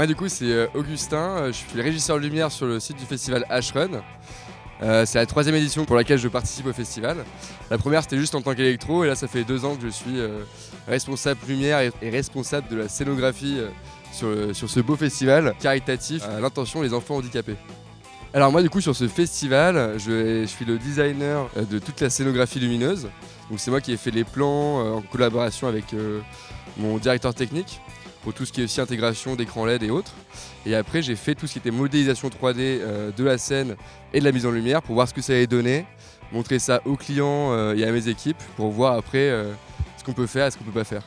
Moi du coup c'est Augustin, je suis le régisseur de lumière sur le site du festival H-Run. C'est la 3e édition pour laquelle je participe au festival. La première c'était juste en tant qu'électro et là ça fait 2 ans que je suis responsable lumière et responsable de la scénographie sur ce beau festival caritatif à l'intention des enfants handicapés. Alors moi du coup sur ce festival, je suis le designer de toute la scénographie lumineuse. Donc c'est moi qui ai fait les plans en collaboration avec mon directeur technique pour tout ce qui est aussi intégration d'écran LED et autres. Et après j'ai fait tout ce qui était modélisation 3D de la scène et de la mise en lumière pour voir ce que ça allait donner, montrer ça aux clients et à mes équipes pour voir après ce qu'on peut faire et ce qu'on peut pas faire.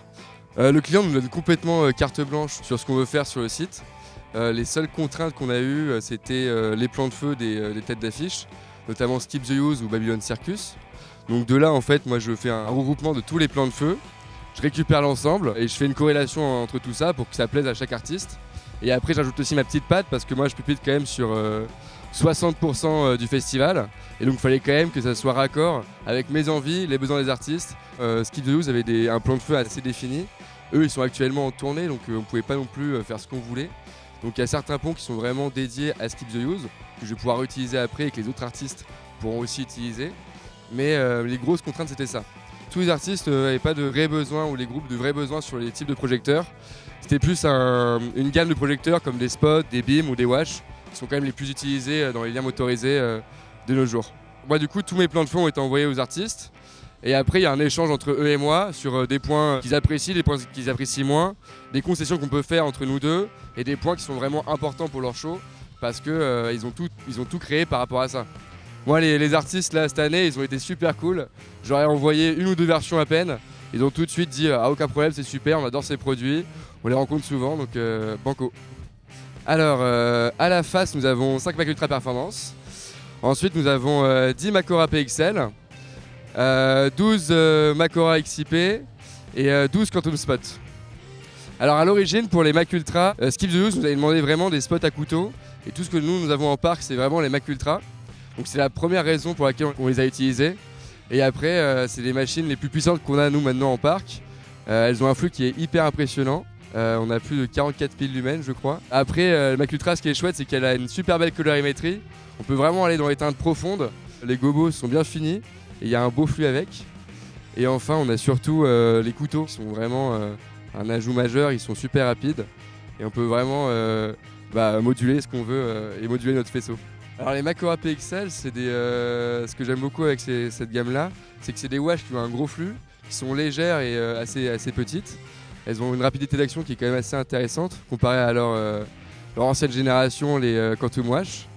Le client nous donne complètement carte blanche sur ce qu'on veut faire sur le site. Les seules contraintes qu'on a eues, c'était les plans de feu des têtes d'affiche, notamment Skip the Use ou Babylon Circus. Donc de là, en fait, moi je fais un regroupement de tous les plans de feu, je récupère l'ensemble et je fais une corrélation entre tout ça pour que ça plaise à chaque artiste. Et après, j'ajoute aussi ma petite patte parce que moi je pupille quand même sur 60% du festival. Et donc il fallait quand même que ça soit raccord avec mes envies, les besoins des artistes. Skip the Use avait un plan de feu assez défini. Eux, ils sont actuellement en tournée, donc on ne pouvait pas non plus faire ce qu'on voulait. Donc il y a certains ponts qui sont vraiment dédiés à Skip the Use, que je vais pouvoir utiliser après et que les autres artistes pourront aussi utiliser. Mais les grosses contraintes c'était ça. Tous les artistes n'avaient pas de vrais besoins ou les groupes de vrais besoins sur les types de projecteurs. C'était plus une gamme de projecteurs comme des spots, des beams ou des wash, qui sont quand même les plus utilisés dans les liens motorisés de nos jours. Moi du coup tous mes plans de feu ont été envoyés aux artistes. Et après, il y a un échange entre eux et moi sur des points qu'ils apprécient, des points qu'ils apprécient moins, des concessions qu'on peut faire entre nous deux et des points qui sont vraiment importants pour leur show parce qu'ils ont tout créé par rapport à ça. Moi, les artistes là cette année, ils ont été super cool. J'aurais envoyé 1 ou 2 versions à peine. Ils ont tout de suite dit ah, aucun problème, c'est super, on adore ces produits, on les rencontre souvent, donc banco. Alors, à la face, nous avons 5 Mac Ultra Performance. Ensuite, nous avons 10 Macora PXL. 12 Macora XIP et 12 Quantum Spot. Alors à l'origine pour les Mac Ultra, Skip the Use nous avait demandé vraiment des spots à couteau et tout ce que nous avons en parc c'est vraiment les Mac Ultra. Donc c'est la première raison pour laquelle on les a utilisés. Et après c'est les machines les plus puissantes qu'on a nous maintenant en parc. Elles ont un flux qui est hyper impressionnant. On a plus de 44 000 lumens je crois. Après le Mac Ultra ce qui est chouette c'est qu'elle a une super belle colorimétrie. On peut vraiment aller dans les teintes profondes. Les gobos sont bien finis. Et il y a un beau flux avec. Et enfin, on a surtout les couteaux qui sont vraiment un ajout majeur. Ils sont super rapides. Et on peut vraiment moduler ce qu'on veut et moduler notre faisceau. Alors les Macora PXL, c'est ce que j'aime beaucoup avec cette gamme-là, c'est que c'est des wash qui ont un gros flux, qui sont légères et assez petites. Elles ont une rapidité d'action qui est quand même assez intéressante comparée à leur ancienne génération, les Quantum Wash.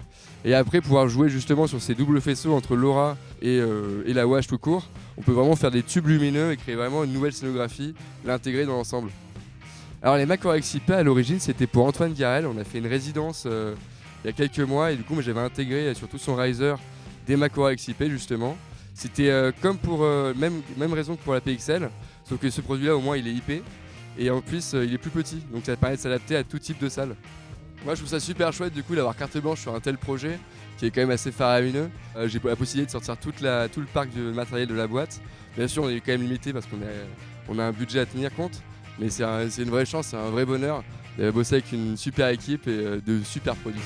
Et après pouvoir jouer justement sur ces doubles faisceaux entre l'aura et la wash tout court, on peut vraiment faire des tubes lumineux et créer vraiment une nouvelle scénographie, l'intégrer dans l'ensemble. Alors les Macora XIP à l'origine c'était pour Antoine Garel, on a fait une résidence il y a quelques mois et du coup moi j'avais intégré sur tout son riser des Macora XIP justement. C'était comme pour même raison que pour la PXL, sauf que ce produit là au moins il est IP et en plus il est plus petit, donc ça permet de s'adapter à tout type de salle. Moi je trouve ça super chouette du coup d'avoir carte blanche sur un tel projet qui est quand même assez faramineux. J'ai la possibilité de sortir tout le parc de matériel de la boîte. Bien sûr on est quand même limité parce qu'on a un budget à tenir compte, mais c'est une vraie chance, c'est un vrai bonheur de bosser avec une super équipe et de super produits.